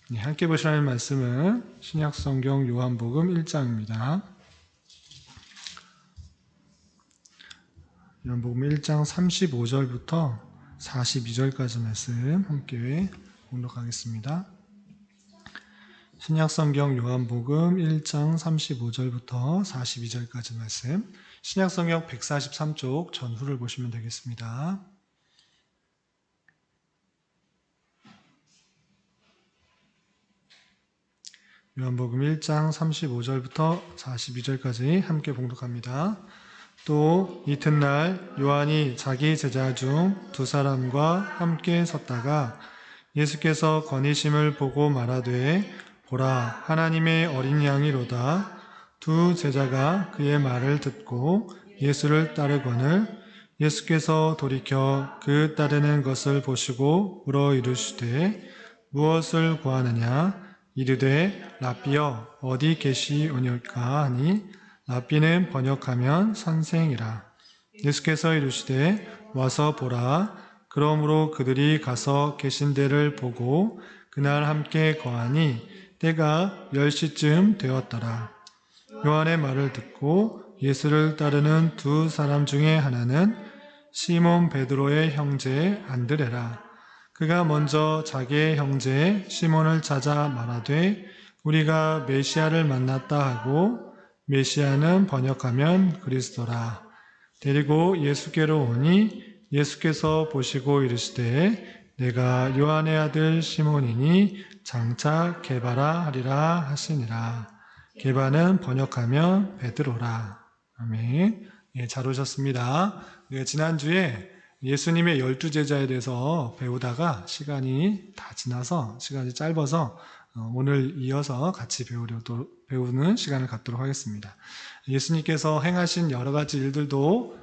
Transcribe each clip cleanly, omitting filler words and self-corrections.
네, 함께 보실 말씀은 신약성경 요한복음 1장입니다. 요한복음 1장 35절부터 42절까지 말씀 함께 공독하겠습니다. 신약성경 요한복음 1장 35절부터 42절까지 말씀, 신약성경 143쪽 전후를 보시면 되겠습니다. 요한복음 1장 35절부터 42절까지 함께 봉독합니다. 또 이튿날 요한이 자기 제자 중 두 사람과 함께 섰다가 예수께서 거니심을 보고 말하되 보라 하나님의 어린 양이로다. 두 제자가 그의 말을 듣고 예수를 따르거늘 예수께서 돌이켜 그 따르는 것을 보시고 물어 이르시되 무엇을 구하느냐? 이르되 랍비여 어디 계시오니까 하니 랍비는 번역하면 선생이라. 예수께서 이르시되 와서 보라. 그러므로 그들이 가서 계신 데를 보고 그날 함께 거하니 때가 10시쯤 되었더라. 요한의 말을 듣고 예수를 따르는 두 사람 중에 하나는 시몬 베드로의 형제 안드레라. 그가 먼저 자기의 형제 시몬을 찾아 말하되 우리가 메시아를 만났다 하고, 메시아는 번역하면 그리스도라. 데리고 예수께로 오니 예수께서 보시고 이르시되 내가 요한의 아들 시몬이니 장차 게바라 하리라 하시니라. 게바는 번역하면 베드로라. 아멘. 예, 잘 오셨습니다. 네, 지난주에 예수님의 12제자에 대해서 배우다가 시간이 다 지나서 시간이 짧아서 오늘 이어서 같이 배우는 시간을 갖도록 하겠습니다. 예수님께서 행하신 여러 가지 일들도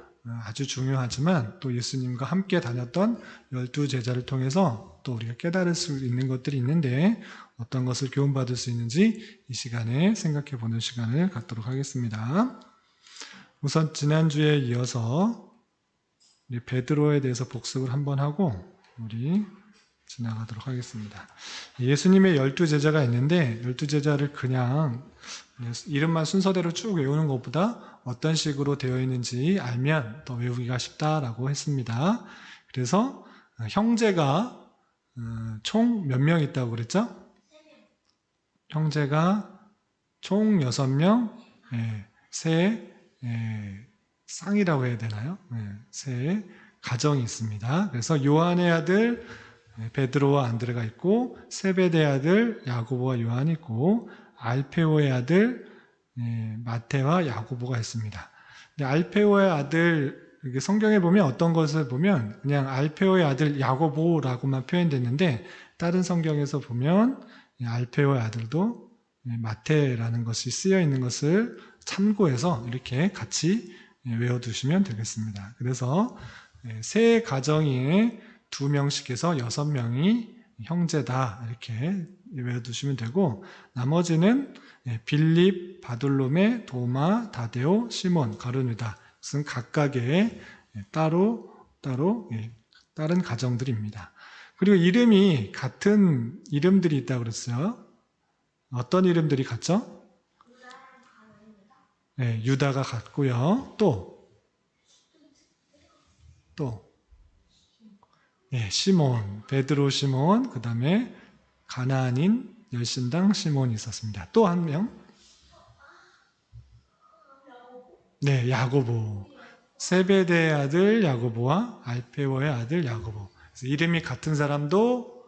아주 중요하지만 또 예수님과 함께 다녔던 12제자를 통해서 또 우리가 깨달을 수 있는 것들이 있는데 어떤 것을 교훈받을 수 있는지 이 시간에 생각해 보는 시간을 갖도록 하겠습니다. 우선 지난주에 이어서 베드로에 대해서 복습을 한번 하고 우리 지나가도록 하겠습니다. 예수님의 12제자가 있는데 12제자를 그냥 이름만 순서대로 쭉 외우는 것보다 어떤 식으로 되어 있는지 알면 더 외우기가 쉽다라고 했습니다. 그래서 형제가 총 몇 명 있다고 그랬죠? 형제가 총 6명, 세 쌍이라고 해야 되나요? 세 가정이 있습니다. 그래서 요한의 아들 베드로와 안드레가 있고, 세베대의 아들 야고보와 요한이 있고, 알페오의 아들 마테와 야고보가 있습니다. 근데 알페오의 아들, 성경에 보면 어떤 것을 보면 그냥 알페오의 아들 야고보라고만 표현됐는데 다른 성경에서 보면 알페오의 아들도 마테라는 것이 쓰여 있는 것을 참고해서 이렇게 같이 외워두시면 되겠습니다. 그래서 세 가정에 2명씩 해서 6명이 형제다 이렇게 외워두시면 되고, 나머지는 빌립, 바돌로메, 도마, 다데오, 시몬, 가룟유다, 이것은 각각의 따로 다른 가정들입니다. 그리고 이름이 같은 이름들이 있다고 그랬어요. 어떤 이름들이 같죠? 유다가 같고요. 또 시몬, 베드로 시몬, 그 다음에 가나안인 열심당 시몬이 있었습니다. 또 한 명, 야고보. 세베대의 아들 야고보와 알페오의 아들 야고보. 그래서 이름이 같은 사람도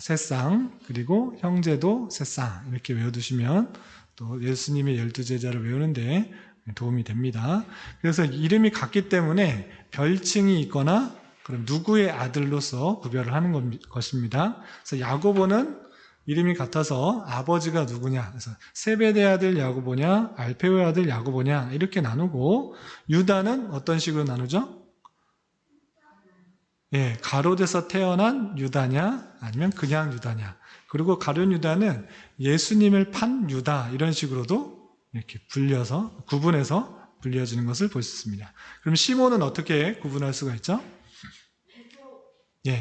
세 쌍, 그리고 형제도 세 쌍 이렇게 외워두시면 또 예수님의 12제자를 외우는데 도움이 됩니다. 그래서 이름이 같기 때문에 별칭이 있거나 그럼 누구의 아들로서 구별을 하는 것입니다. 그래서 야고보는 이름이 같아서 아버지가 누구냐, 그래서 세베대 아들 야고보냐, 알페오의 아들 야고보냐 이렇게 나누고, 유다는 어떤 식으로 나누죠? 가롯에서 태어난 유다냐 아니면 그냥 유다냐. 그리고 가룟 유다는 예수님을 판 유다 이런 식으로도 이렇게 구분해서 불려지는 것을 볼 수 있습니다. 그럼 시몬은 어떻게 구분할 수가 있죠?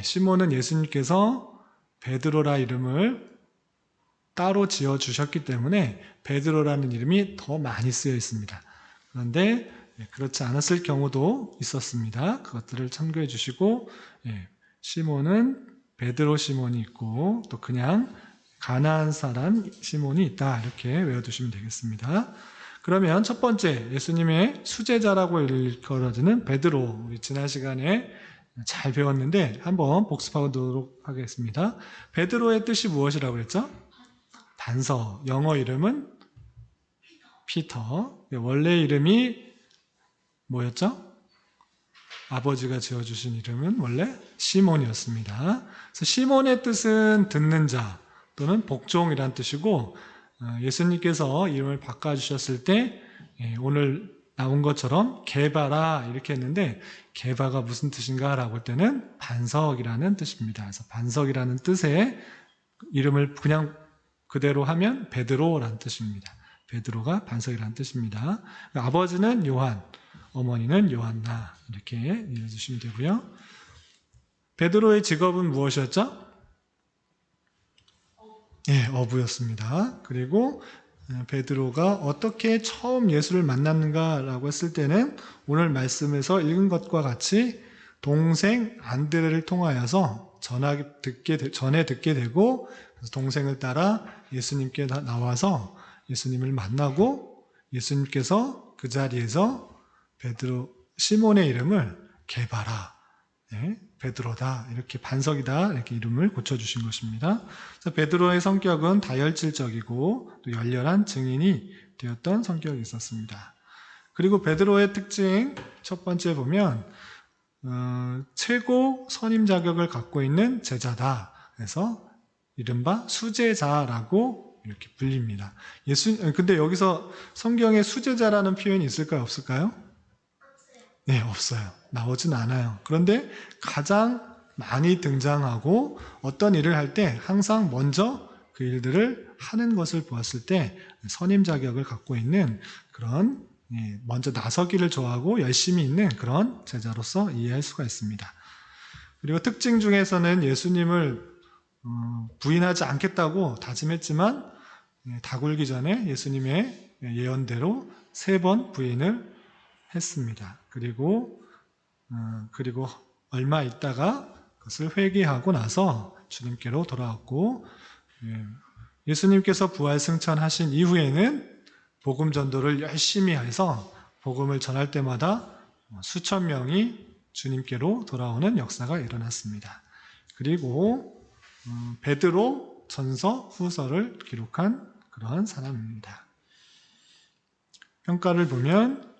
시몬은 예수님께서 베드로라 이름을 따로 지어주셨기 때문에 베드로라는 이름이 더 많이 쓰여 있습니다. 그런데 그렇지 않았을 경우도 있었습니다. 그것들을 참고해 주시고, 시몬은 베드로 시몬이 있고 또 그냥 가나안 사람 시몬이 있다, 이렇게 외워두시면 되겠습니다. 그러면 첫 번째, 예수님의 수제자라고 일컬어지는 베드로, 우리 지난 시간에 잘 배웠는데 한번 복습하도록 하겠습니다. 베드로의 뜻이 무엇이라고 그랬죠? 반석. 영어 이름은 피터. 원래 이름이 뭐였죠? 아버지가 지어주신 이름은 원래 시몬이었습니다. 그래서 시몬의 뜻은 듣는 자 또는 복종이란 뜻이고, 예수님께서 이름을 바꿔주셨을 때 오늘 나온 것처럼 게바라 이렇게 했는데, 게바가 무슨 뜻인가 라고 할 때는 반석이라는 뜻입니다. 그래서 반석이라는 뜻의 이름을 그냥 그대로 하면 베드로라는 뜻입니다. 베드로가 반석이라는 뜻입니다. 아버지는 요한, 어머니는 요한나, 이렇게 읽어주시면 되고요. 베드로의 직업은 무엇이었죠? 어부였습니다. 그리고 베드로가 어떻게 처음 예수를 만났는가라고 했을 때는 오늘 말씀에서 읽은 것과 같이 동생 안드레를 통하여서 전에 듣게 되고, 그래서 동생을 따라 예수님께 나와서 예수님을 만나고, 예수님께서 그 자리에서 베드로 시몬의 이름을 게바라, 베드로다, 이렇게 반석이다, 이렇게 이름을 고쳐주신 것입니다. 그래서 베드로의 성격은 다혈질적이고 또 열렬한 증인이 되었던 성격이 있었습니다. 그리고 베드로의 특징 첫 번째 보면 최고 선임 자격을 갖고 있는 제자다. 그래서 이른바 수제자라고 이렇게 불립니다. 근데 여기서 성경에 수제자라는 표현이 있을까요? 없을까요? 네, 없어요. 나오진 않아요. 그런데 가장 많이 등장하고 어떤 일을 할 때 항상 먼저 그 일들을 하는 것을 보았을 때 선임 자격을 갖고 있는 그런, 먼저 나서기를 좋아하고 열심히 있는 그런 제자로서 이해할 수가 있습니다. 그리고 특징 중에서는 예수님을 부인하지 않겠다고 다짐했지만 다 굴기 전에 예수님의 예언대로 3번 부인을 했습니다. 그리고 얼마 있다가 그것을 회개하고 나서 주님께로 돌아왔고, 예수님께서 부활 승천하신 이후에는 복음 전도를 열심히 해서 복음을 전할 때마다 수천 명이 주님께로 돌아오는 역사가 일어났습니다. 그리고 베드로 전서 후서를 기록한 그러한 사람입니다. 평가를 보면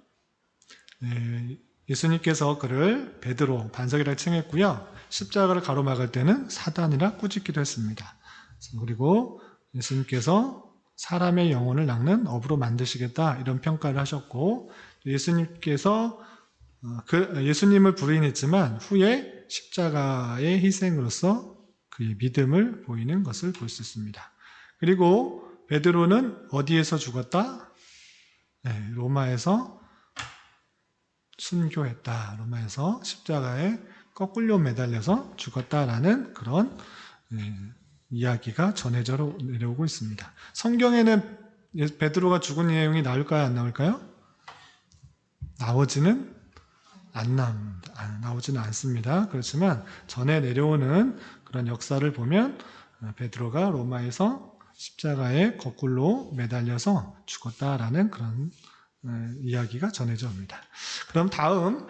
예수님께서 그를 베드로, 반석이라 칭했고요. 십자가를 가로막을 때는 사단이라 꾸짖기도 했습니다. 그리고 예수님께서 사람의 영혼을 낚는 어부로 만드시겠다, 이런 평가를 하셨고, 예수님께서 예수님을 부인했지만 후에 십자가의 희생으로서 그의 믿음을 보이는 것을 볼 수 있습니다. 그리고 베드로는 어디에서 죽었다? 로마에서 순교했다. 로마에서 십자가에 거꾸로 매달려서 죽었다라는 그런 이야기가 전해져 내려오고 있습니다. 성경에는 베드로가 죽은 내용이 나올까요? 안 나올까요? 나오지는 않습니다. 그렇지만 전해 내려오는 그런 역사를 보면 베드로가 로마에서 십자가에 거꾸로 매달려서 죽었다라는 그런 이야기가 전해져 옵니다. 그럼 다음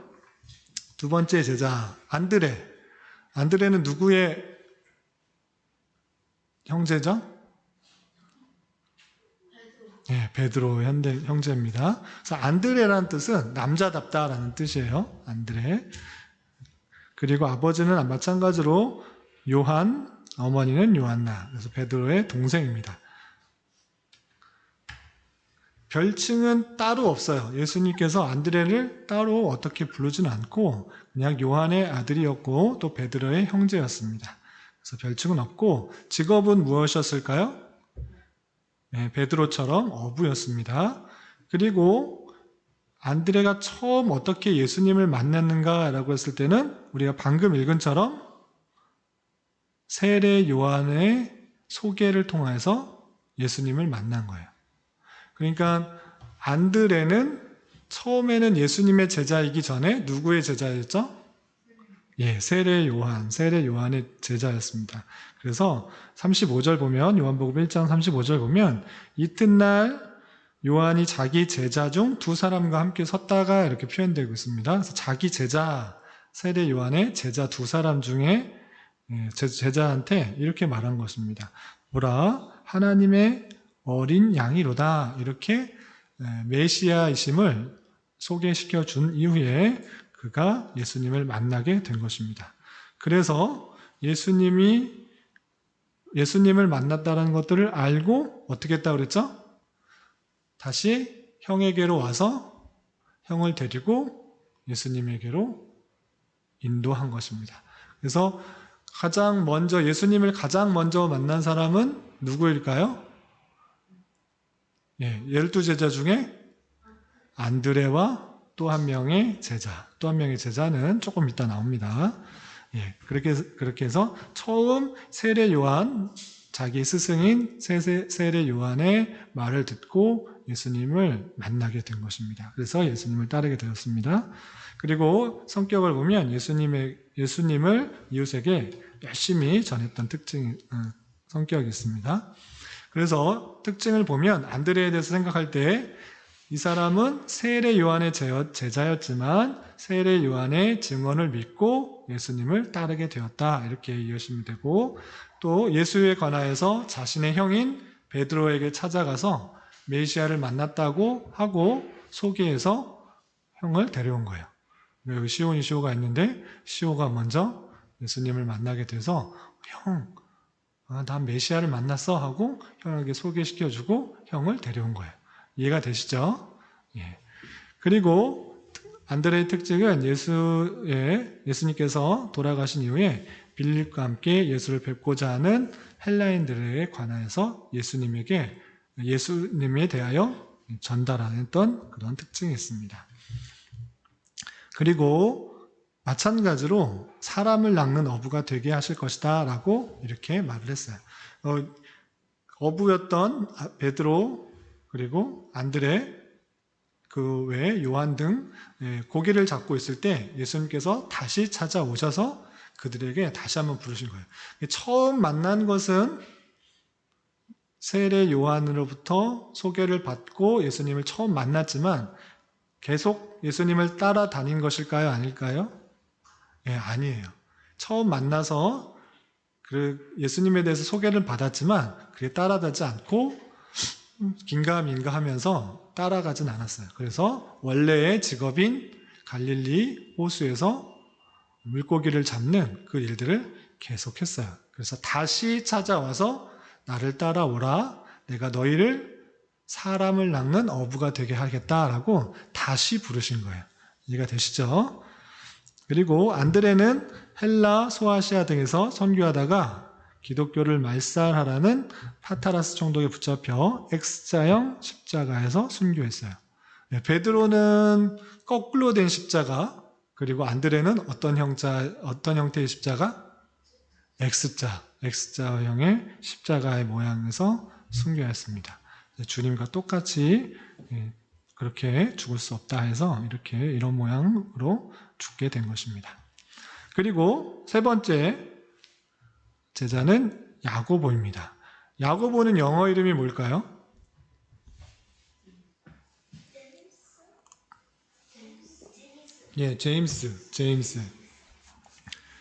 두 번째 제자 안드레. 안드레는 누구의 형제죠? 베드로 형제입니다. 그래서 안드레라는 뜻은 남자답다라는 뜻이에요. 안드레. 그리고 아버지는 마찬가지로 요한, 어머니는 요한나. 그래서 베드로의 동생입니다. 별칭은 따로 없어요. 예수님께서 안드레를 따로 어떻게 부르진 않고 그냥 요한의 아들이었고 또 베드로의 형제였습니다. 그래서 별칭은 없고, 직업은 무엇이었을까요? 베드로처럼 어부였습니다. 그리고 안드레가 처음 어떻게 예수님을 만났는가라고 했을 때는 우리가 방금 읽은처럼 세례 요한의 소개를 통해서 예수님을 만난 거예요. 그러니까 안드레는 처음에는 예수님의 제자이기 전에 누구의 제자였죠? 예, 세례 요한의 제자였습니다. 그래서 35절 보면, 요한복음 1장 35절 보면, 이튿날 요한이 자기 제자 중 두 사람과 함께 섰다가 이렇게 표현되고 있습니다. 그래서 자기 제자, 세례 요한의 제자 두 사람 중에 제자한테 이렇게 말한 것입니다. 보라, 하나님의 어린 양이로다. 이렇게 메시아이심을 소개시켜 준 이후에 그가 예수님을 만나게 된 것입니다. 그래서 예수님을 만났다는 것들을 알고 어떻게 했다고 그랬죠? 다시 형에게로 와서 형을 데리고 예수님에게로 인도한 것입니다. 그래서 예수님을 가장 먼저 만난 사람은 누구일까요? 예, 12제자 중에 안드레와 또 한 명의 제자는 조금 이따 나옵니다. 예, 그렇게 해서 처음 세례 요한, 자기 스승인 세례 요한의 말을 듣고 예수님을 만나게 된 것입니다. 그래서 예수님을 따르게 되었습니다. 그리고 성격을 보면 예수님을 이웃에게 열심히 전했던 성격이 있습니다. 그래서 특징을 보면 안드레에 대해서 생각할 때 이 사람은 세례 요한의 제자였지만 세례 요한의 증언을 믿고 예수님을 따르게 되었다. 이렇게 이해하시면 되고, 또 예수에 관하여서 자신의 형인 베드로에게 찾아가서 메시아를 만났다고 하고 소개해서 형을 데려온 거예요. 여기 시온이 시오가 있는데 시오가 먼저 예수님을 만나게 돼서 난 메시아를 만났어 하고 형에게 소개시켜주고 형을 데려온 거예요. 이해가 되시죠? 예. 그리고 안드레의 특징은 예수님께서 돌아가신 이후에 빌립과 함께 예수를 뵙고자 하는 헬라인들에 관하여서 예수님에 대하여 전달했던 그런 특징이 있습니다. 그리고 마찬가지로 사람을 낚는 어부가 되게 하실 것이다 라고 이렇게 말을 했어요. 어부였던 베드로 그리고 안드레 그 외에 요한 등 고기를 잡고 있을 때 예수님께서 다시 찾아오셔서 그들에게 다시 한번 부르신 거예요. 처음 만난 것은 세례 요한으로부터 소개를 받고 예수님을 처음 만났지만 계속 예수님을 따라다닌 것일까요? 아닐까요? 예, 아니에요. 처음 만나서 예수님에 대해서 소개를 받았지만 그게 따라가지 않고 긴가민가 하면서 따라가진 않았어요. 그래서 원래의 직업인 갈릴리 호수에서 물고기를 잡는 그 일들을 계속했어요. 그래서 다시 찾아와서 나를 따라오라. 내가 너희를 사람을 낚는 어부가 되게 하겠다라고 다시 부르신 거예요. 이해가 되시죠? 그리고 안드레는 헬라, 소아시아 등에서 선교하다가 기독교를 말살하라는 파타라스 총독에 붙잡혀 X자형 십자가에서 순교했어요. 베드로는 거꾸로 된 십자가, 그리고 안드레는 어떤 형태의 십자가? X자형의 십자가의 모양에서 순교했습니다. 주님과 똑같이 그렇게 죽을 수 없다 해서 이런 모양으로 죽게 된 것입니다. 그리고 세 번째 제자는 야고보입니다. 야고보는 영어 이름이 뭘까요? 예,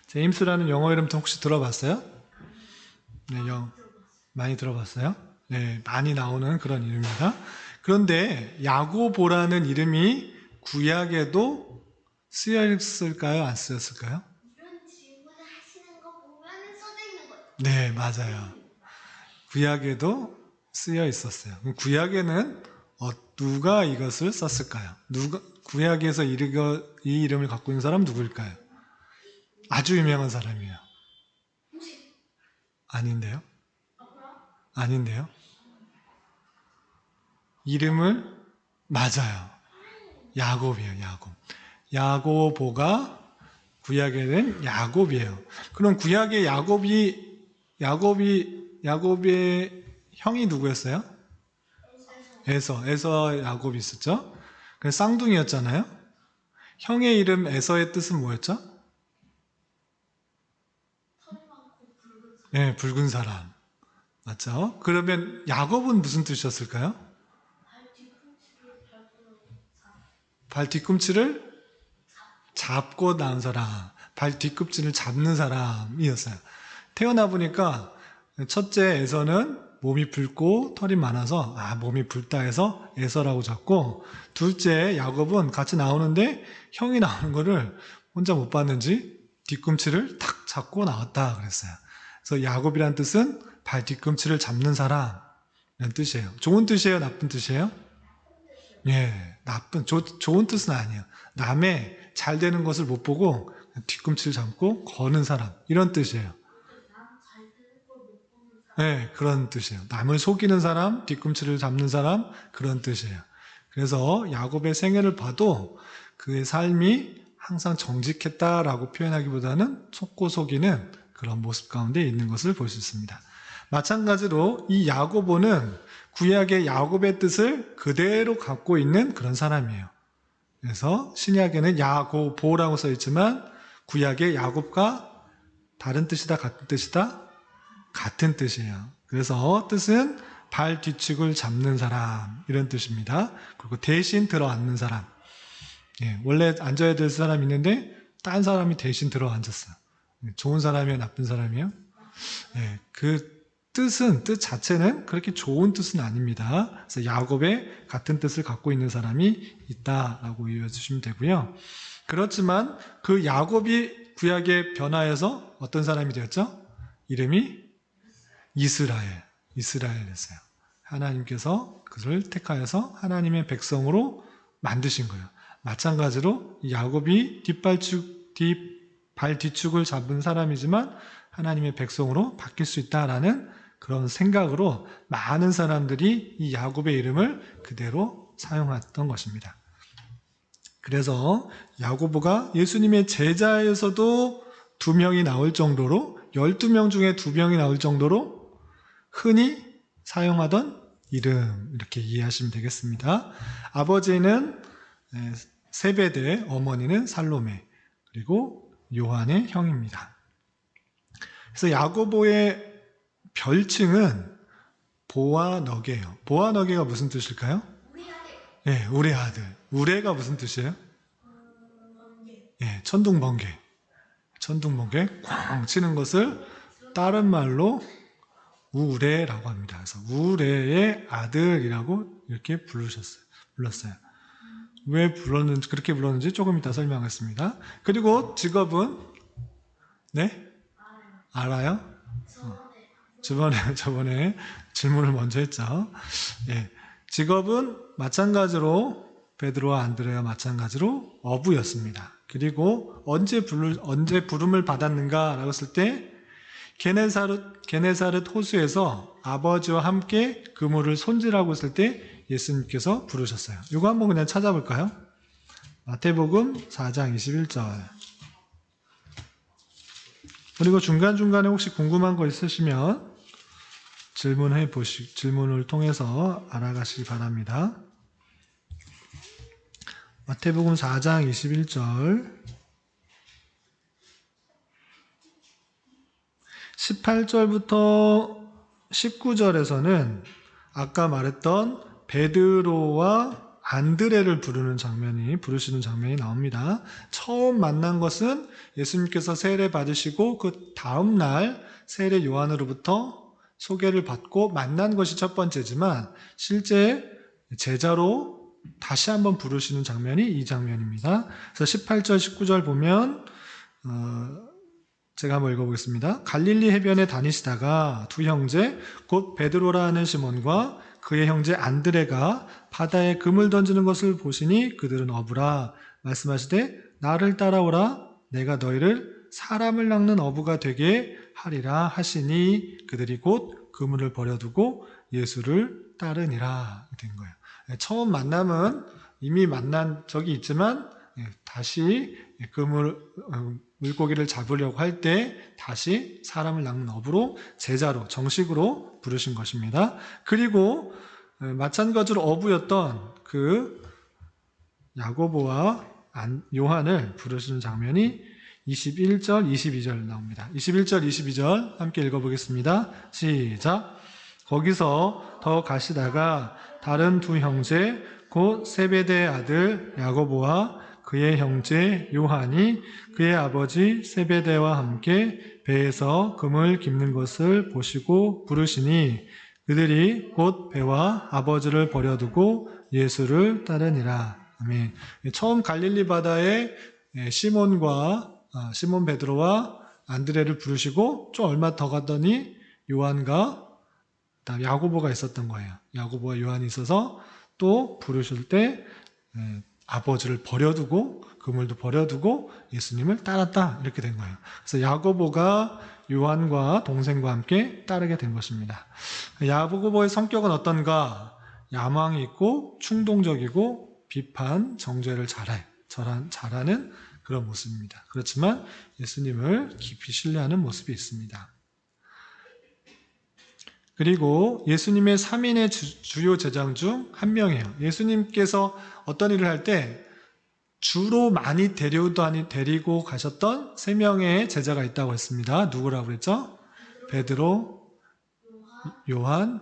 제임스라는 영어 이름 혹시 들어봤어요? 네, 많이 들어봤어요? 네, 많이 나오는 그런 이름입니다. 그런데 야고보라는 이름이 구약에도 쓰여 있을까요? 안 쓰였을까요? 이런 질문을 하시는 거 보면 써져 있는 거예요. 네, 맞아요. 구약에도 쓰여 있었어요. 구약에는 누가 이것을 썼을까요? 구약에서 이 이름을 갖고 있는 사람 누구일까요? 아주 유명한 사람이에요. 아닌데요? 아닌데요? 이름을 맞아요. 야곱이에요. 야고보가 구약에는 야곱이에요. 그럼 구약의 야곱의 형이 누구였어요? 에서 야곱이 있었죠. 그래서 쌍둥이였잖아요. 형의 이름 에서의 뜻은 뭐였죠? 네, 붉은 사람. 맞죠? 그러면 야곱은 무슨 뜻이었을까요? 발 뒤꿈치를 잡고 낳은 사람, 발 뒤꿈치를 잡는 사람이었어요. 태어나 보니까 첫째 에서는 몸이 붉고 털이 많아서 몸이 붉다 해서 에서라고 잡고, 둘째 야곱은 같이 나오는데 형이 나오는 거를 혼자 못 봤는지 뒤꿈치를 탁 잡고 나왔다 그랬어요. 그래서 야곱이란 뜻은 발 뒤꿈치를 잡는 사람이라는 뜻이에요. 좋은 뜻이에요? 나쁜 뜻이에요? 예, 좋은 뜻은 아니에요. 남의 잘 되는 것을 못 보고 뒤꿈치를 잡고 거는 사람, 이런 뜻이에요. 네, 그런 뜻이에요. 남을 속이는 사람, 뒤꿈치를 잡는 사람, 그런 뜻이에요. 그래서 야곱의 생애를 봐도 그의 삶이 항상 정직했다라고 표현하기보다는 속고 속이는 그런 모습 가운데 있는 것을 볼 수 있습니다. 마찬가지로 이 야고보는 구약의 야곱의 뜻을 그대로 갖고 있는 그런 사람이에요. 그래서 신약에는 야고보라고 써 있지만 구약의 야곱과 다른 뜻이다, 같은 뜻이다? 같은 뜻이에요. 그래서 뜻은 발 뒤축을 잡는 사람, 이런 뜻입니다. 그리고 대신 들어앉는 사람. 예, 원래 앉아야 될 사람이 있는데 딴 사람이 대신 들어앉았어요. 좋은 사람이에요, 나쁜 사람이에요? 예, 그 뜻 자체는 그렇게 좋은 뜻은 아닙니다. 그래서 야곱의 같은 뜻을 갖고 있는 사람이 있다라고 이해해 주시면 되고요. 그렇지만 그 야곱이 구약에 변화해서 어떤 사람이 되었죠? 이름이 이스라엘이었어요. 하나님께서 그를 택하여서 하나님의 백성으로 만드신 거예요. 마찬가지로 야곱이 발 뒤축을 잡은 사람이지만 하나님의 백성으로 바뀔 수 있다라는 그런 생각으로 많은 사람들이 이 야곱의 이름을 그대로 사용했던 것입니다. 그래서 야고보가 예수님의 제자에서도 2명이 나올 정도로, 12명 중에 2명이 나올 정도로 흔히 사용하던 이름, 이렇게 이해하시면 되겠습니다. 아버지는 세베대, 어머니는 살로메, 그리고 요한의 형입니다. 그래서 야고보의 별칭은 보아너게예요. 보아너게가 무슨 뜻일까요? 네, 우리 아들. 우레가 무슨 뜻이에요? 예, 천둥번개. 천둥번개 쾅 치는 것을 다른 말로 우레라고 합니다. 그래서 우레의 아들이라고 이렇게 불렀어요. 왜 그렇게 불렀는지 조금 이따 설명하겠습니다. 그리고 직업은, 네? 알아요? 저번에 질문을 먼저 했죠. 예. 직업은 마찬가지로 베드로와 안드레와 마찬가지로 어부였습니다. 그리고 언제 부름을 받았는가라고 했을 때 게네사렛 호수에서 아버지와 함께 그물을 손질하고 있을 때 예수님께서 부르셨어요. 이거 한번 그냥 찾아볼까요? 마태복음 4장 21절. 그리고 중간중간에 혹시 궁금한 거 있으시면 질문을 통해서 알아가시기 바랍니다. 마태복음 4장 21절, 18절부터 19절에서는 아까 말했던 베드로와 안드레를 부르시는 장면이 나옵니다. 처음 만난 것은 예수님께서 세례 받으시고 그 다음날 세례 요한으로부터 소개를 받고 만난 것이 첫 번째지만 실제 제자로 다시 한번 부르시는 장면이 이 장면입니다. 그래서 18절, 19절 보면 제가 한번 읽어보겠습니다. 갈릴리 해변에 다니시다가 두 형제 곧 베드로라 하는 시몬과 그의 형제 안드레가 바다에 금을 던지는 것을 보시니 그들은 어부라 말씀하시되 나를 따라오라 내가 너희를 사람을 낚는 어부가 되게 하리라 하시니 그들이 곧 그물을 버려두고 예수를 따르니라 된 거예요. 처음 만남은 이미 만난 적이 있지만 다시 그물을 물고기를 잡으려고 할 때 다시 사람을 낳는 어부로 제자로 정식으로 부르신 것입니다. 그리고 마찬가지로 어부였던 그 야고보와 요한을 부르시는 장면이 21절, 22절 나옵니다. 21절, 22절 함께 읽어보겠습니다. 시작. 거기서 더 가시다가 다른 두 형제 곧 세베대의 아들 야고보와 그의 형제 요한이 그의 아버지 세베대와 함께 배에서 금을 깁는 것을 보시고 부르시니 그들이 곧 배와 아버지를 버려두고 예수를 따르니라. 아멘. 처음 갈릴리 바다에 시몬 베드로와 안드레를 부르시고 좀 얼마 더 갔더니 요한과 야고보가 있었던 거예요. 야고보와 요한이 있어서 또 부르실 때 아버지를 버려두고 그물도 버려두고 예수님을 따랐다 이렇게 된 거예요. 그래서 야고보가 요한과 동생과 함께 따르게 된 것입니다. 야고보의 성격은 어떤가? 야망이 있고 충동적이고 비판, 정죄를 잘하는 그런 모습입니다. 그렇지만 예수님을 깊이 신뢰하는 모습이 있습니다. 그리고 예수님의 3인의 주요 제자 중 한 명이에요. 예수님께서 어떤 일을 할 때 주로 많이 데리고 가셨던 3명의 제자가 있다고 했습니다. 누구라고 그랬죠? 베드로, 요한,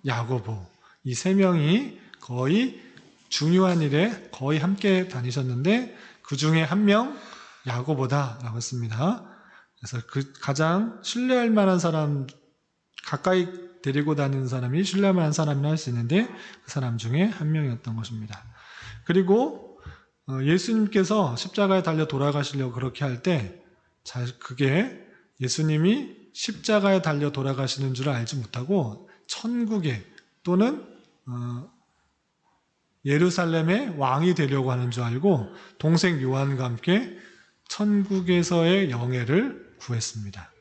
야고보. 이 3명이 거의 중요한 일에 거의 함께 다니셨는데 그 중에 한 명 야고보다라고 했습니다. 그래서 그 가장 신뢰할 만한 사람, 가까이 데리고 다니는 사람이 신뢰할 만한 사람이라 할 수 있는데 그 사람 중에 한 명이었던 것입니다. 그리고 예수님께서 십자가에 달려 돌아가시려고 그렇게 할 때 그게 예수님이 십자가에 달려 돌아가시는 줄 알지 못하고 천국에 또는 예루살렘의 왕이 되려고 하는 줄 알고 동생 요한과 함께 천국에서의 영예를 구했습니다.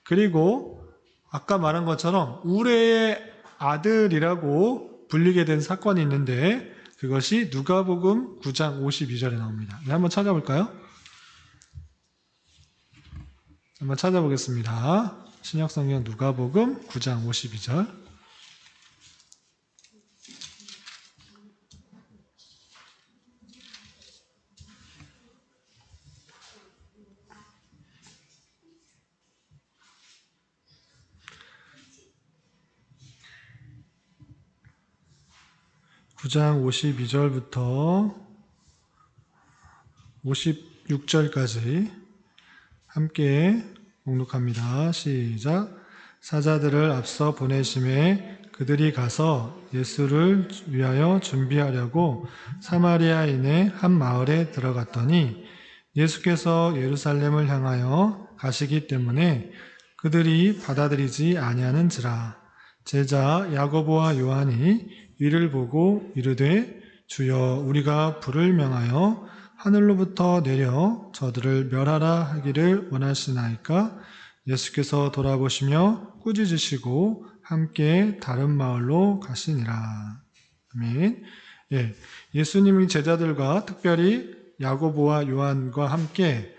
그리고 아까 말한 것처럼 우레의 아들이라고 불리게 된 사건이 있는데 그것이 누가복음 9장 52절에 나옵니다. 한번 찾아볼까요? 한번 찾아보겠습니다. 신약성경 누가복음 9장 52절. (9장) 52절부터 56절까지 함께 봉독합니다. 시작. 사자들을 앞서 보내심에 그들이 가서 예수를 위하여 준비하려고 사마리아인의 한 마을에 들어갔더니 예수께서 예루살렘을 향하여 가시기 때문에 그들이 받아들이지 아니하는지라. 제자 야고보와 요한이 이를 보고 이르되 주여 우리가 불을 명하여 하늘로부터 내려 저들을 멸하라 하기를 원하시나이까? 예수께서 돌아보시며 꾸짖으시고 함께 다른 마을로 가시니라. 아멘. 예수님이 제자들과 특별히 야고보와 요한과 함께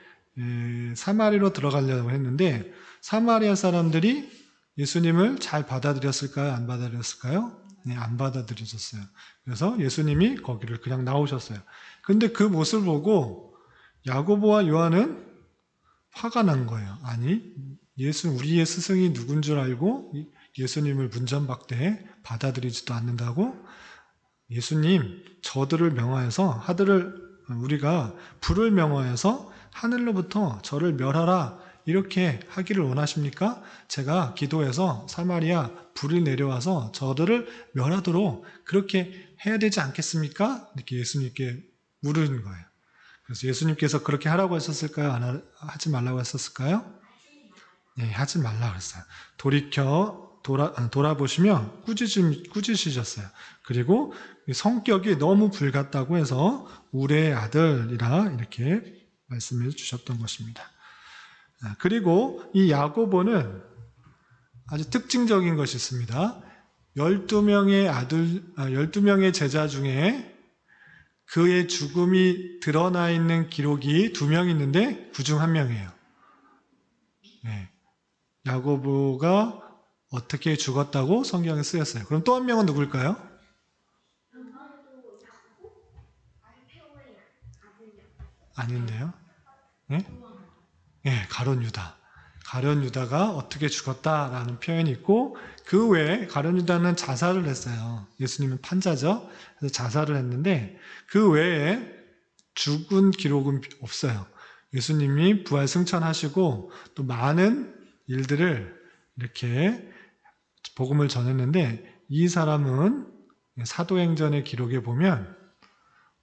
사마리로 들어가려고 했는데 사마리아 사람들이 예수님을 잘 받아들였을까요? 안 받아들였을까요? 네, 안 받아들여졌어요. 그래서 예수님이 거기를 그냥 나오셨어요. 근데 그 모습을 보고 야고보와 요한은 화가 난 거예요. 아니, 우리의 스승이 누군 줄 알고 예수님을 문전박대해 받아들이지도 않는다고? 예수님, 저들을 명하여서 우리가 불을 명하여서 하늘로부터 저를 멸하라 이렇게 하기를 원하십니까? 제가 기도해서 사마리아 불이 내려와서 저들을 멸하도록 그렇게 해야 되지 않겠습니까? 이렇게 예수님께 물은 거예요. 그래서 예수님께서 그렇게 하라고 하셨을까요? 하지 말라고 했었을까요? 네, 하지 말라고 했어요. 돌아보시며 꾸짖으셨어요. 그리고 성격이 너무 불같다고 해서 우레의 아들이라 이렇게 말씀해 주셨던 것입니다. 그리고 이 야고보는 아주 특징적인 것이 있습니다. 12명의 제자 중에 그의 죽음이 드러나 있는 기록이 2명 있는데 그 중 1명이에요. 네. 야고보가 어떻게 죽었다고 성경에 쓰였어요. 그럼 또 1명은 누굴까요? 아닌데요. 네? 네, 가룟 유다. 가룟 유다가 어떻게 죽었다라는 표현이 있고 그 외에 가룟 유다는 자살을 했어요. 예수님은 판자죠. 그래서 자살을 했는데 그 외에 죽은 기록은 없어요. 예수님이 부활 승천하시고 또 많은 일들을 이렇게 복음을 전했는데 이 사람은 사도행전의 기록에 보면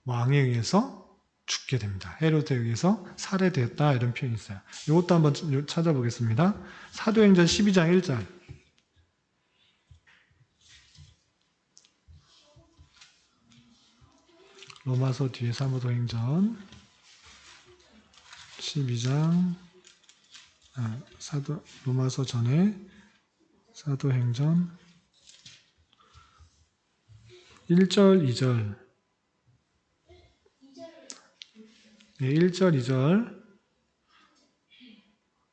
왕에 의해서 죽게 됩니다. 헤로드에 의해서 살해되었다 이런 표현이 있어요. 이것도 한번 찾아보겠습니다. 사도행전 12장 1절. 로마서 뒤에 사도행전 12장 로마서 전에 사도행전 1절 2절 1절 2절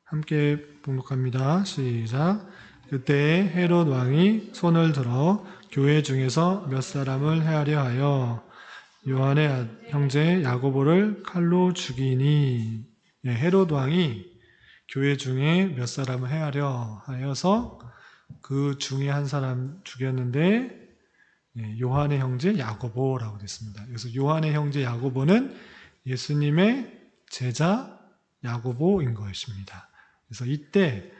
함께 봉독합니다. 시작. 그때 헤롯 왕이 손을 들어 교회 중에서 몇 사람을 해하려 하여 요한의 형제 야고보를 칼로 죽이니. 헤롯 왕이 교회 중에 몇 사람을 해하려 하여서 그 중에 한 사람 죽였는데 요한의 형제 야고보라고 됐습니다. 그래서 요한의 형제 야고보는 예수님의 제자 야고보인 것입니다. 그래서 이때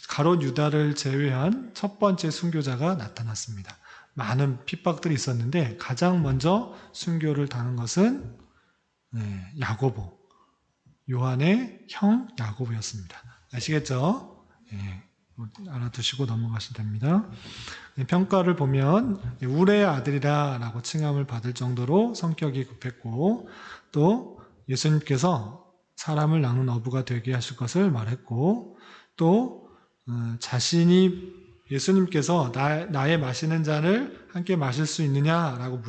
가룟 유다를 제외한 첫 번째 순교자가 나타났습니다. 많은 핍박들이 있었는데 가장 먼저 순교를 당한 것은 야고보, 요한의 형 야고보였습니다. 아시겠죠? 알아두시고 넘어가시면 됩니다. 평가를 보면 우레의 아들이라고 칭함을 받을 정도로 성격이 급했고 또 예수님께서 사람을 낳는 어부가 되게 하실 것을 말했고 또 자신이 예수님께서 나의 마시는 잔을 함께 마실 수 있느냐라고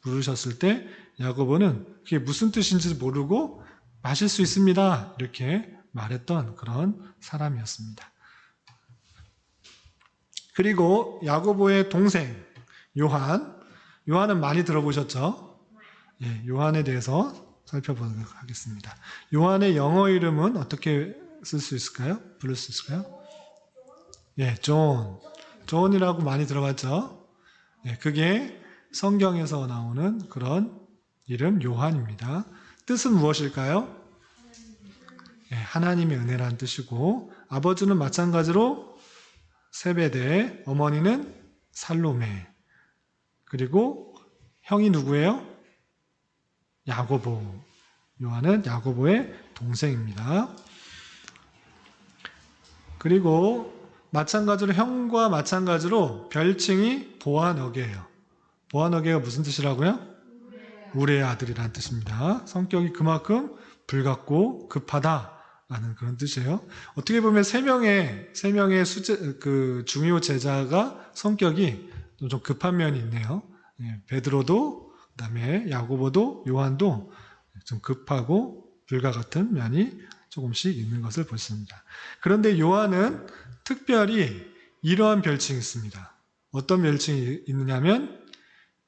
물으셨을 때 야고보는 그게 무슨 뜻인지 모르고 마실 수 있습니다 이렇게 말했던 그런 사람이었습니다. 그리고 야고보의 동생 요한은 많이 들어보셨죠? 요한에 대해서 살펴보도록 하겠습니다. 요한의 영어 이름은 어떻게 쓸 수 있을까요? 부를 수 있을까요? 존이라고 많이 들어봤죠? 그게 성경에서 나오는 그런 이름 요한입니다. 뜻은 무엇일까요? 하나님의 은혜라는 뜻이고 아버지는 마찬가지로 세베대, 어머니는 살로메, 그리고 형이 누구예요? 야고보. 요한은 야고보의 동생입니다. 그리고 마찬가지로 형과 마찬가지로 별칭이 보아너게예요. 보아너게가 무슨 뜻이라고요? 우레의 아들이라는 뜻입니다. 성격이 그만큼 불같고 급하다라는 그런 뜻이에요. 어떻게 보면 세 명의 중요 제자가 성격이 좀 급한 면이 있네요. 베드로도 그다음에 야고보도 요한도 좀 급하고 불과 같은 면이 조금씩 있는 것을 볼 수 있습니다. 그런데 요한은 특별히 이러한 별칭이 있습니다. 어떤 별칭이 있느냐면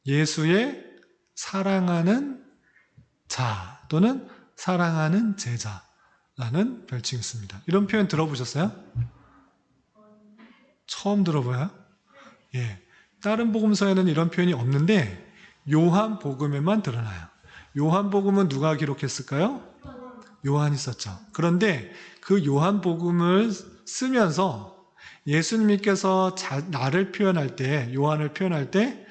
예수의 사랑하는 자 또는 사랑하는 제자라는 별칭이 있습니다. 이런 표현 들어보셨어요? 처음 들어봐요? 다른 복음서에는 이런 표현이 없는데 요한복음에만 드러나요. 요한복음은 누가 기록했을까요? 요한이 썼죠. 그런데 그 요한복음을 쓰면서 예수님께서 나를 표현할 때, 요한을 표현할 때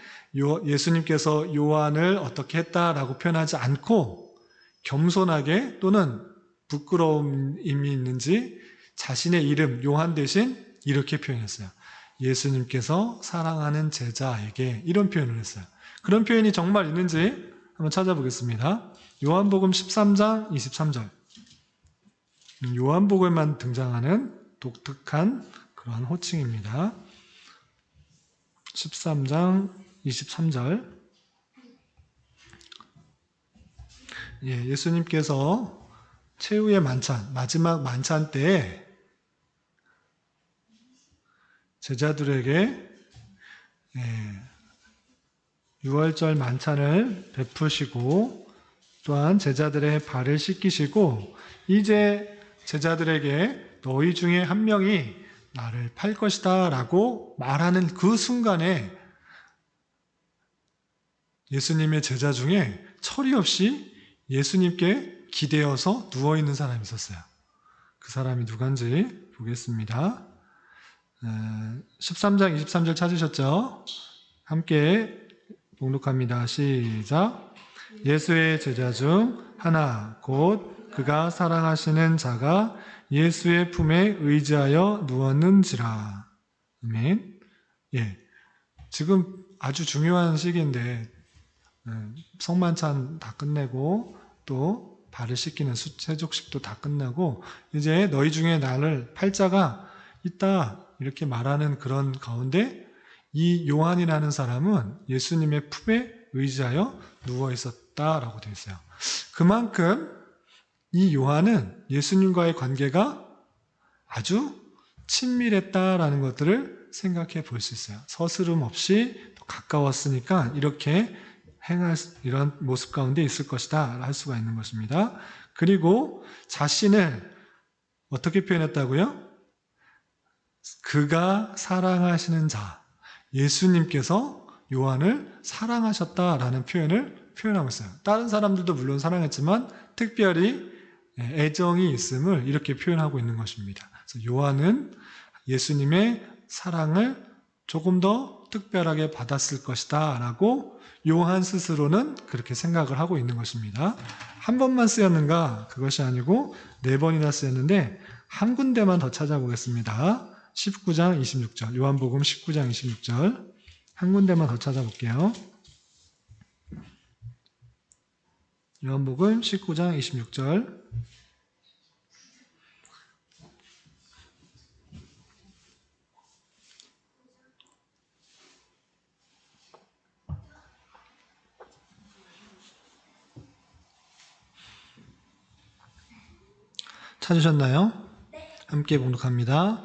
예수님께서 요한을 어떻게 했다라고 표현하지 않고 겸손하게 또는 부끄러움이 있는지 자신의 이름 요한 대신 이렇게 표현했어요. 예수님께서 사랑하는 제자에게 이런 표현을 했어요. 그런 표현이 정말 있는지 한번 찾아보겠습니다. 요한복음 13장 23절. 요한복음에만 등장하는 독특한 그러한 호칭입니다. 13장 23절. 예수님께서 최후의 만찬, 마지막 만찬 때 제자들에게 유월절 만찬을 베푸시고 또한 제자들의 발을 씻기시고 이제 제자들에게 너희 중에 한 명이 나를 팔 것이다 라고 말하는 그 순간에 예수님의 제자 중에 철이 없이 예수님께 기대어서 누워있는 사람이 있었어요. 그 사람이 누군지 보겠습니다. 13장 23절 찾으셨죠? 함께 봉독합니다. 시작. 예수의 제자 중 하나 곧 그가 사랑하시는 자가 예수의 품에 의지하여 누웠는지라. 아멘. 지금 아주 중요한 시기인데 성만찬 다 끝내고 또 발을 씻기는 세족식도 다 끝나고 이제 너희 중에 나를 팔 자가 있다 이렇게 말하는 그런 가운데 이 요한이라는 사람은 예수님의 품에 의지하여 누워 있었다라고 되어 있어요. 그만큼 이 요한은 예수님과의 관계가 아주 친밀했다라는 것들을 생각해 볼 수 있어요. 서스름 없이 또 가까웠으니까 이렇게 행할 이런 모습 가운데 있을 것이다 할 수가 있는 것입니다. 그리고 자신을 어떻게 표현했다고요? 그가 사랑하시는 자, 예수님께서 요한을 사랑하셨다라는 표현을 표현하고 있어요. 다른 사람들도 물론 사랑했지만 특별히 애정이 있음을 이렇게 표현하고 있는 것입니다. 그래서 요한은 예수님의 사랑을 조금 더 특별하게 받았을 것이다 라고 요한 스스로는 그렇게 생각을 하고 있는 것입니다. 한 번만 쓰였는가? 그것이 아니고 4번이나 쓰였는데 한 군데만 더 찾아보겠습니다. 19장 26절, 요한복음 19장 26절 한 군데만 더 찾아볼게요. 요한복음 19장 26절 찾으셨나요? 함께 봉독합니다.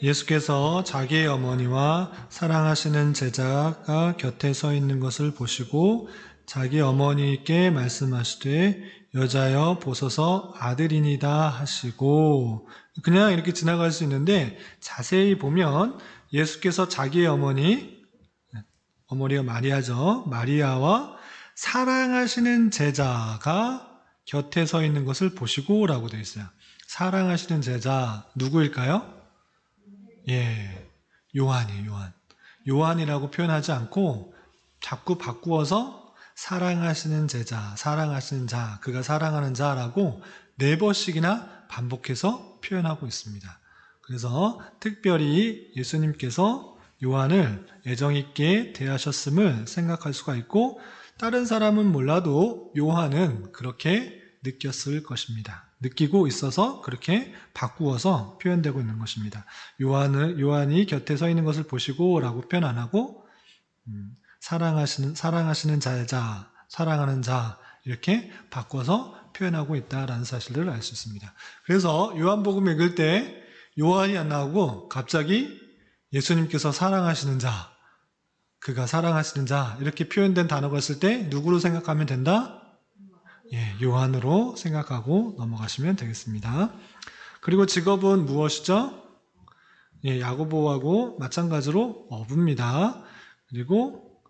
예수께서 자기의 어머니와 사랑하시는 제자가 곁에 서 있는 것을 보시고 자기 어머니께 말씀하시되 여자여 보소서 아들이니다 하시고 그냥 이렇게 지나갈 수 있는데 자세히 보면 예수께서 자기의 어머니가 마리아죠. 마리아와 사랑하시는 제자가 곁에 서 있는 것을 보시고 라고 되어 있어요. 사랑하시는 제자 누구일까요? 요한이에요. 요한. 요한이라고 표현하지 않고 자꾸 바꾸어서 사랑하시는 제자, 사랑하시는 자, 그가 사랑하는 자라고 4번씩이나 반복해서 표현하고 있습니다. 그래서 특별히 예수님께서 요한을 애정 있게 대하셨음을 생각할 수가 있고 다른 사람은 몰라도 요한은 그렇게 느꼈을 것입니다. 느끼고 있어서 그렇게 바꾸어서 표현되고 있는 것입니다. 요한이 곁에 서 있는 것을 보시고 라고 표현 안 하고 사랑하시는 자자, 사랑하는 자 이렇게 바꿔서 표현하고 있다라는 사실을 알 수 있습니다. 그래서 요한복음 읽을 때 요한이 안 나오고 갑자기 예수님께서 사랑하시는 자, 그가 사랑하시는 자 이렇게 표현된 단어가 있을 때 누구로 생각하면 된다? 요한으로 생각하고 넘어가시면 되겠습니다. 그리고 직업은 무엇이죠? 야고보하고 마찬가지로 어부입니다. 그리고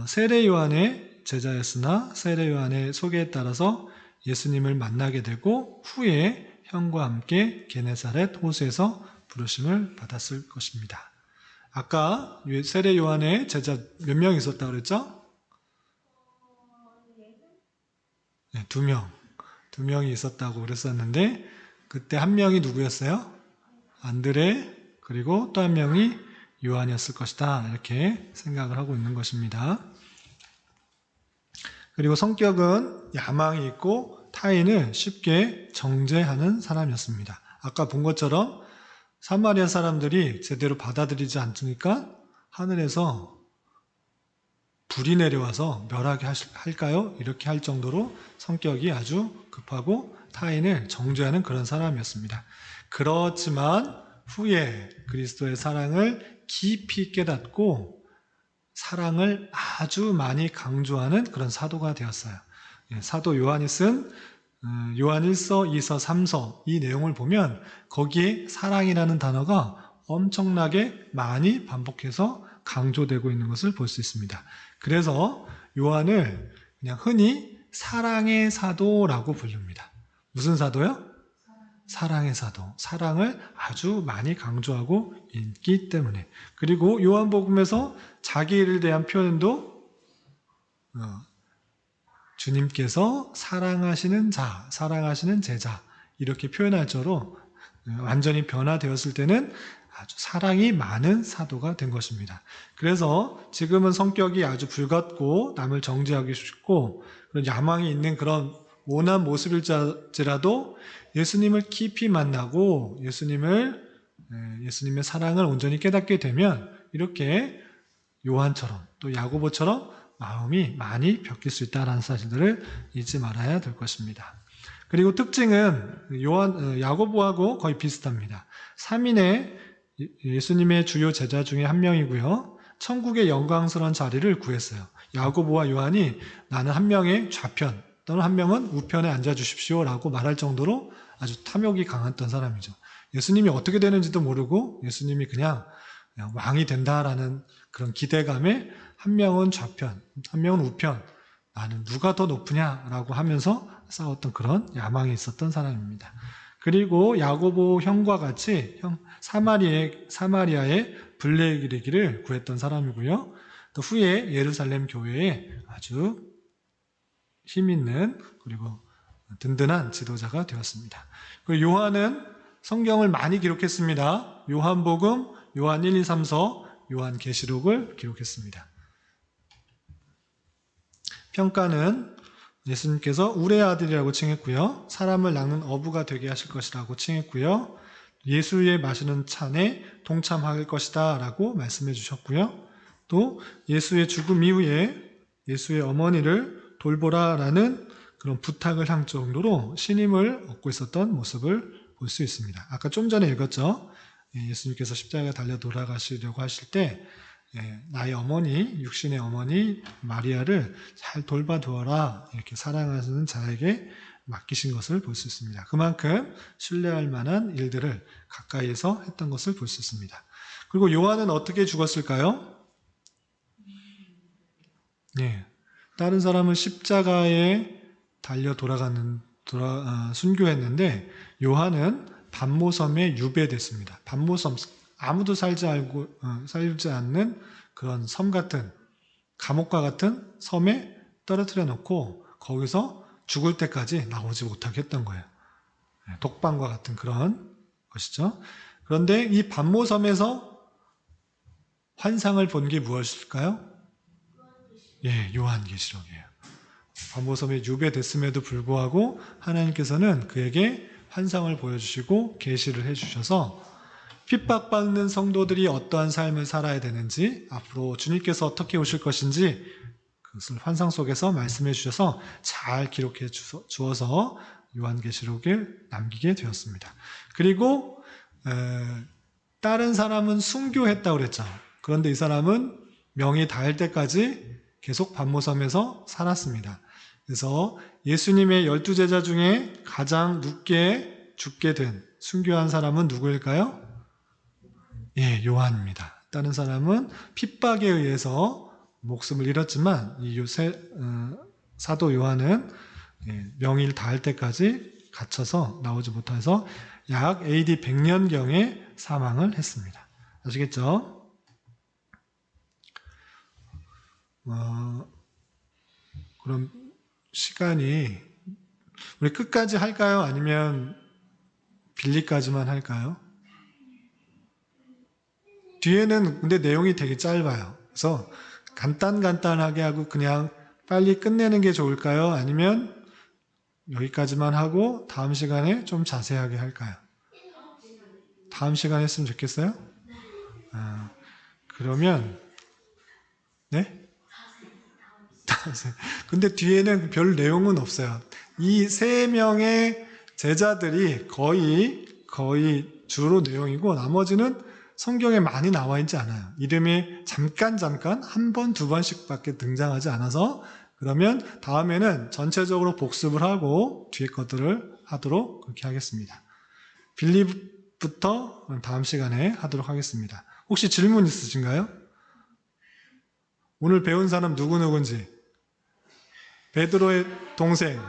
세례 요한의 제자였으나 세례 요한의 소개에 따라서 예수님을 만나게 되고 후에 형과 함께 게네사렛 호수에서 부르심을 받았을 것입니다. 아까 세례 요한의 제자 몇 명 있었다고 그랬죠? 2명. 2명이 있었다고 그랬었는데 그때 한 명이 누구였어요? 안드레 그리고 또 한 명이 요한이었을 것이다. 이렇게 생각을 하고 있는 것입니다. 그리고 성격은 야망이 있고 타인을 쉽게 정죄하는 사람이었습니다. 아까 본 것처럼 사마리아 사람들이 제대로 받아들이지 않으니까 하늘에서 불이 내려와서 멸하게 할까요? 이렇게 할 정도로 성격이 아주 급하고 타인을 정죄하는 그런 사람이었습니다. 그렇지만 후에 그리스도의 사랑을 깊이 깨닫고 사랑을 아주 많이 강조하는 그런 사도가 되었어요. 사도 요한이 쓴 요한 1서, 2서, 3서 이 내용을 보면 거기에 사랑이라는 단어가 엄청나게 많이 반복해서 강조되고 있는 것을 볼 수 있습니다. 그래서 요한을 그냥 흔히 사랑의 사도라고 부릅니다. 무슨 사도요? 사랑의 사도. 사랑을 아주 많이 강조하고 있기 때문에. 그리고 요한복음에서 자기를 대한 표현도 주님께서 사랑하시는 자, 사랑하시는 제자 이렇게 표현할 정도로 완전히 변화되었을 때는 아주 사랑이 많은 사도가 된 것입니다. 그래서 지금은 성격이 아주 불같고 남을 정죄하기 쉽고 그런 야망이 있는 그런 온한 모습일지라도 예수님을 깊이 만나고 예수님의 사랑을 온전히 깨닫게 되면 이렇게 요한처럼 또 야고보처럼 마음이 많이 바뀔 수 있다는 사실들을 잊지 말아야 될 것입니다. 그리고 특징은 야고보하고 거의 비슷합니다. 3인의 예수님의 주요 제자 중에 한 명이고요. 천국의 영광스러운 자리를 구했어요. 야고보와 요한이 나는 한 명의 좌편 또는 한 명은 우편에 앉아주십시오 라고 말할 정도로 아주 탐욕이 강했던 사람이죠. 예수님이 어떻게 되는지도 모르고 예수님이 그냥 왕이 된다라는 그런 기대감에 한 명은 좌편, 한 명은 우편, 나는 누가 더 높으냐라고 하면서 싸웠던 그런 야망이 있었던 사람입니다. 그리고 야고보 형과 같이 사마리아의 블레기를 구했던 사람이고요. 또 후에 예루살렘 교회에 아주 힘있는 그리고 든든한 지도자가 되었습니다. 그리고 요한은 성경을 많이 기록했습니다. 요한복음, 요한 1, 2, 3서, 요한계시록을 기록했습니다. 평가는 예수님께서 우레의 아들이라고 칭했고요. 사람을 낚는 어부가 되게 하실 것이라고 칭했고요. 예수의 마시는 찬에 동참할 것이다 라고 말씀해 주셨고요. 또 예수의 죽음 이후에 예수의 어머니를 돌보라라는 그런 부탁을 한 정도로 신임을 얻고 있었던 모습을 볼 수 있습니다. 아까 좀 전에 읽었죠. 예수님께서 십자가에 달려 돌아가시려고 하실 때 나의 어머니, 육신의 어머니 마리아를 잘 돌봐두어라 이렇게 사랑하시는 자에게 맡기신 것을 볼 수 있습니다. 그만큼 신뢰할 만한 일들을 가까이에서 했던 것을 볼 수 있습니다. 그리고 요한은 어떻게 죽었을까요? 다른 사람은 십자가에 달려 순교했는데 요한은 반모섬에 유배됐습니다. 반모섬, 아무도 살지 않는 그런 섬 같은, 감옥과 같은 섬에 떨어뜨려 놓고 거기서 죽을 때까지 나오지 못하게 했던 거예요. 독방과 같은 그런 것이죠. 그런데 이 반모섬에서 환상을 본 게 무엇일까요? 요한계시록이에요. 반모섬에 유배됐음에도 불구하고 하나님께서는 그에게 환상을 보여주시고 계시를 해주셔서 핍박받는 성도들이 어떠한 삶을 살아야 되는지 앞으로 주님께서 어떻게 오실 것인지 그것을 환상 속에서 말씀해 주셔서 잘 기록해 주어서 요한계시록을 남기게 되었습니다. 그리고 다른 사람은 순교했다고 그랬죠. 그런데 이 사람은 명이 닿을 때까지 계속 반모섬에서 살았습니다. 그래서 예수님의 12제자 중에 가장 늦게 죽게 된 순교한 사람은 누구일까요? 요한입니다. 다른 사람은 핍박에 의해서 목숨을 잃었지만 이 사도 요한은 명일 닿을 때까지 갇혀서 나오지 못해서 약 AD 100년경에 사망을 했습니다. 아시겠죠? 그럼 시간이 우리 끝까지 할까요? 아니면 빌리까지만 할까요? 뒤에는 근데 내용이 되게 짧아요. 그래서 간단하게 하고 그냥 빨리 끝내는 게 좋을까요? 아니면 여기까지만 하고 다음 시간에 좀 자세하게 할까요? 다음 시간에 했으면 좋겠어요? 그러면 네? 근데 뒤에는 별 내용은 없어요. 이 세 명의 제자들이 거의 주로 내용이고 나머지는 성경에 많이 나와 있지 않아요. 이름이 잠깐 한 번, 두 번씩밖에 등장하지 않아서 그러면 다음에는 전체적으로 복습을 하고 뒤에 것들을 하도록 그렇게 하겠습니다. 빌립부터 다음 시간에 하도록 하겠습니다. 혹시 질문 있으신가요? 오늘 배운 사람 누구누군지. 베드로의 동생.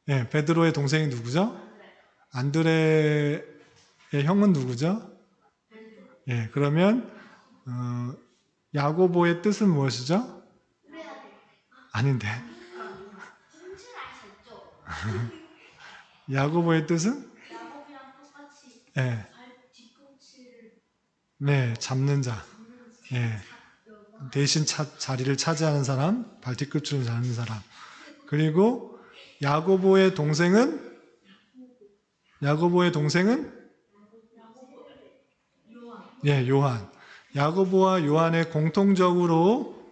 예, 베드로의 동생이 누구죠? 안드레의 형은 누구죠? 예, 그러면 야고보의 뜻은 무엇이죠? 아닌데. 분출하셨죠? 야고보의 뜻은? 야곱이랑 똑같이 예, 뒤꿈치를 네, 잡는 자. 예, 대신 자리를 차지하는 사람, 발뒤꿈치를 잡는 사람. 그리고 야고보의 동생은 예, 요한. 야고보와 요한의 공통적으로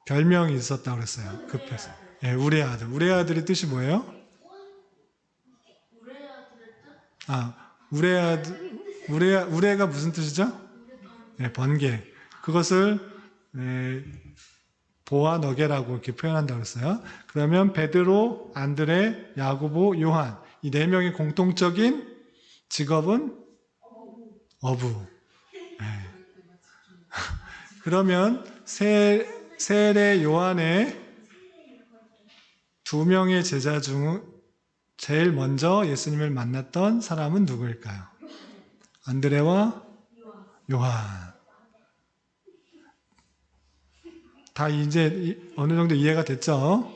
별명이 있었다고 그랬어요. 급해서. 예, 우리 아들. 우리 아들의 뜻이 뭐예요? 우레가 무슨 뜻이죠? 예, 번개. 그것을 보아너게라고 이렇게 표현한다고 했어요. 그러면 베드로, 안드레, 야고보, 요한 이 네 명의 공통적인 직업은 어부. 예. 그러면 세례 요한의 두 명의 제자 중 제일 먼저 예수님을 만났던 사람은 누구일까요? 안드레와 요한. 다 이제 어느 정도 이해가 됐죠?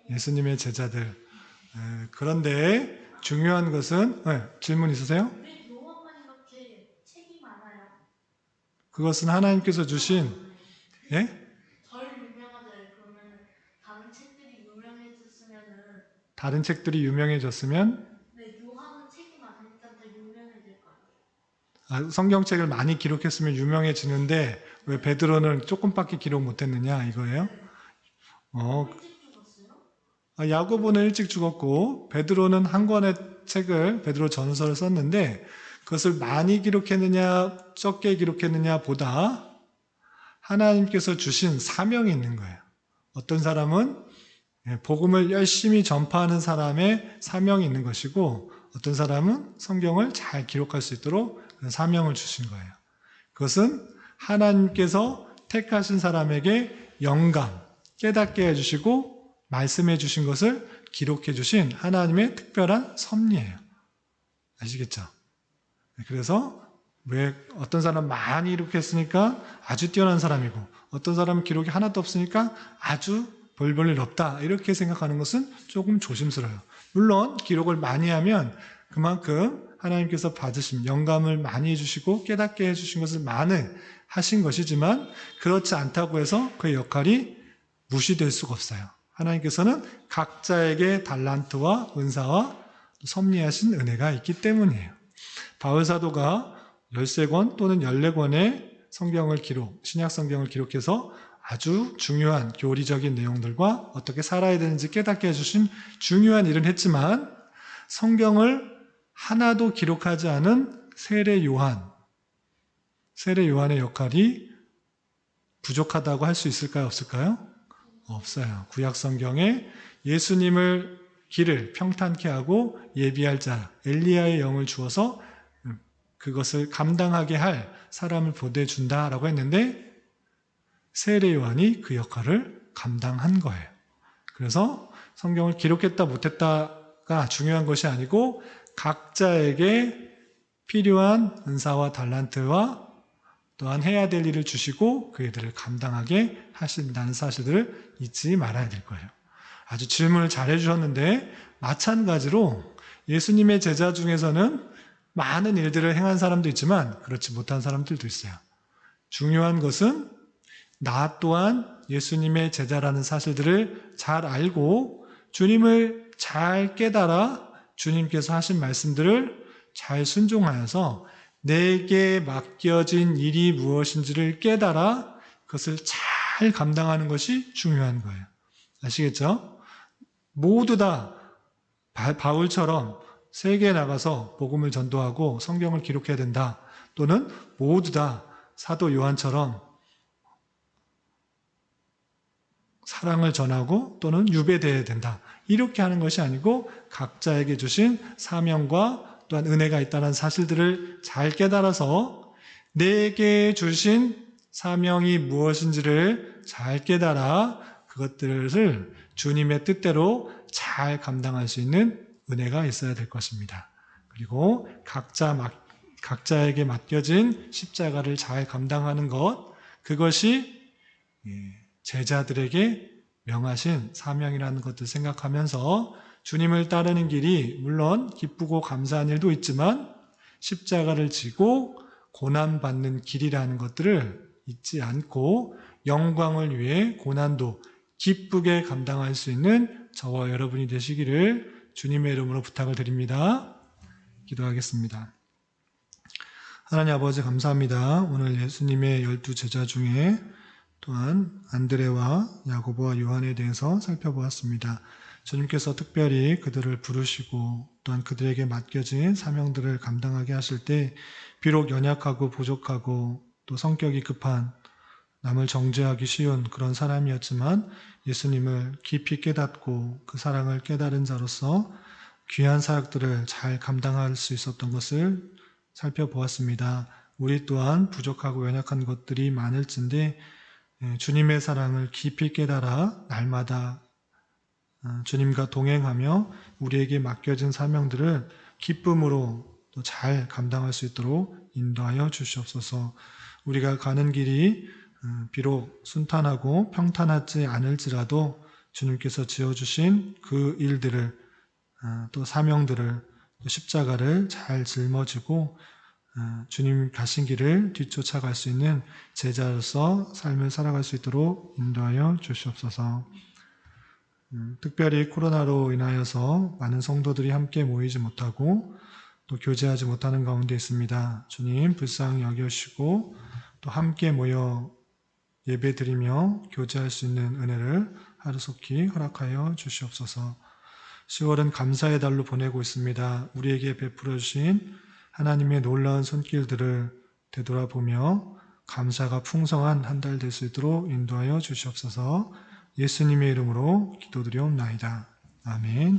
예수님의 제자들. 그런데 중요한 것은 질문 있으세요? 왜 요한만 이렇게 책이 많아요? 그것은 하나님께서 주신 예? 덜 유명하잖아요. 그러면 다른 책들이 유명해졌으면은 다른 책들이 유명해졌으면 왜 요한은 책이 많으니까 더 유명해질 거 아니에요? 성경책을 많이 기록했으면 유명해지는데 왜 베드로는 조금밖에 기록 못했느냐 이거예요? 일찍 죽었어요? 야고보는 일찍 죽었고 베드로는 한 권의 책을 베드로 전서를 썼는데 그것을 많이 기록했느냐 적게 기록했느냐 보다 하나님께서 주신 사명이 있는 거예요. 어떤 사람은 복음을 열심히 전파하는 사람의 사명이 있는 것이고 어떤 사람은 성경을 잘 기록할 수 있도록 그런 사명을 주신 거예요. 그것은 하나님께서 택하신 사람에게 영감, 깨닫게 해주시고 말씀해 주신 것을 기록해 주신 하나님의 특별한 섭리예요. 아시겠죠? 그래서 왜 어떤 사람 많이 기록했으니까 아주 뛰어난 사람이고 어떤 사람은 기록이 하나도 없으니까 아주 별 일 없다 이렇게 생각하는 것은 조금 조심스러워요. 물론 기록을 많이 하면 그만큼 하나님께서 받으신 영감을 많이 해주시고 깨닫게 해주신 것을 많이 하신 것이지만 그렇지 않다고 해서 그의 역할이 무시될 수가 없어요. 하나님께서는 각자에게 달란트와 은사와 섭리하신 은혜가 있기 때문이에요. 바울 사도가 13권 또는 14권의 성경을 신약 성경을 기록해서 아주 중요한 교리적인 내용들과 어떻게 살아야 되는지 깨닫게 해주신 중요한 일은 했지만 성경을 하나도 기록하지 않은 세례 요한의 역할이 부족하다고 할 수 있을까요? 없을까요? 없어요. 구약 성경에 예수님을 길을 평탄케 하고 예비할 자 엘리야의 영을 주어서 그것을 감당하게 할 사람을 보내준다라고 했는데 세례 요한이 그 역할을 감당한 거예요. 그래서 성경을 기록했다 못했다가 중요한 것이 아니고 각자에게 필요한 은사와 달란트와 또한 해야 될 일을 주시고 그 일들을 감당하게 하신다는 사실들을 잊지 말아야 될 거예요. 아주 질문을 잘 해주셨는데 마찬가지로 예수님의 제자 중에서는 많은 일들을 행한 사람도 있지만 그렇지 못한 사람들도 있어요. 중요한 것은 나 또한 예수님의 제자라는 사실들을 잘 알고 주님을 잘 깨달아 주님께서 하신 말씀들을 잘 순종하여서 내게 맡겨진 일이 무엇인지를 깨달아 그것을 잘 잘 감당하는 것이 중요한 거예요. 아시겠죠? 모두 다 바울처럼 세계에 나가서 복음을 전도하고 성경을 기록해야 된다. 또는 모두 다 사도 요한처럼 사랑을 전하고 또는 유배되어야 된다. 이렇게 하는 것이 아니고 각자에게 주신 사명과 또한 은혜가 있다는 사실들을 잘 깨달아서 내게 주신 사명이 무엇인지를 잘 깨달아 그것들을 주님의 뜻대로 잘 감당할 수 있는 은혜가 있어야 될 것입니다. 그리고 각자에게 맡겨진 십자가를 잘 감당하는 것, 그것이 제자들에게 명하신 사명이라는 것을 생각하면서 주님을 따르는 길이 물론 기쁘고 감사한 일도 있지만 십자가를 지고 고난받는 길이라는 것들을 잊지 않고 영광을 위해 고난도 기쁘게 감당할 수 있는 저와 여러분이 되시기를 주님의 이름으로 부탁을 드립니다. 기도하겠습니다. 하나님 아버지 감사합니다. 오늘 예수님의 12 제자 중에 또한 안드레와 야고보와 요한에 대해서 살펴보았습니다. 주님께서 특별히 그들을 부르시고 또한 그들에게 맡겨진 사명들을 감당하게 하실 때 비록 연약하고 부족하고 또 성격이 급한 남을 정죄하기 쉬운 그런 사람이었지만 예수님을 깊이 깨닫고 그 사랑을 깨달은 자로서 귀한 사역들을 잘 감당할 수 있었던 것을 살펴보았습니다. 우리 또한 부족하고 연약한 것들이 많을진데 주님의 사랑을 깊이 깨달아 날마다 주님과 동행하며 우리에게 맡겨진 사명들을 기쁨으로 또 잘 감당할 수 있도록 인도하여 주시옵소서. 우리가 가는 길이 비록 순탄하고 평탄하지 않을지라도 주님께서 지어주신 그 일들을 또 사명들을 또 십자가를 잘 짊어지고 주님 가신 길을 뒤쫓아갈 수 있는 제자로서 삶을 살아갈 수 있도록 인도하여 주시옵소서. 특별히 코로나로 인하여서 많은 성도들이 함께 모이지 못하고 또 교제하지 못하는 가운데 있습니다. 주님 불쌍히 여겨주시고 또 함께 모여 예배드리며 교제할 수 있는 은혜를 하루속히 허락하여 주시옵소서. 10월은 감사의 달로 보내고 있습니다. 우리에게 베풀어 주신 하나님의 놀라운 손길들을 되돌아보며 감사가 풍성한 한 달 될 수 있도록 인도하여 주시옵소서. 예수님의 이름으로 기도드리옵나이다. 아멘.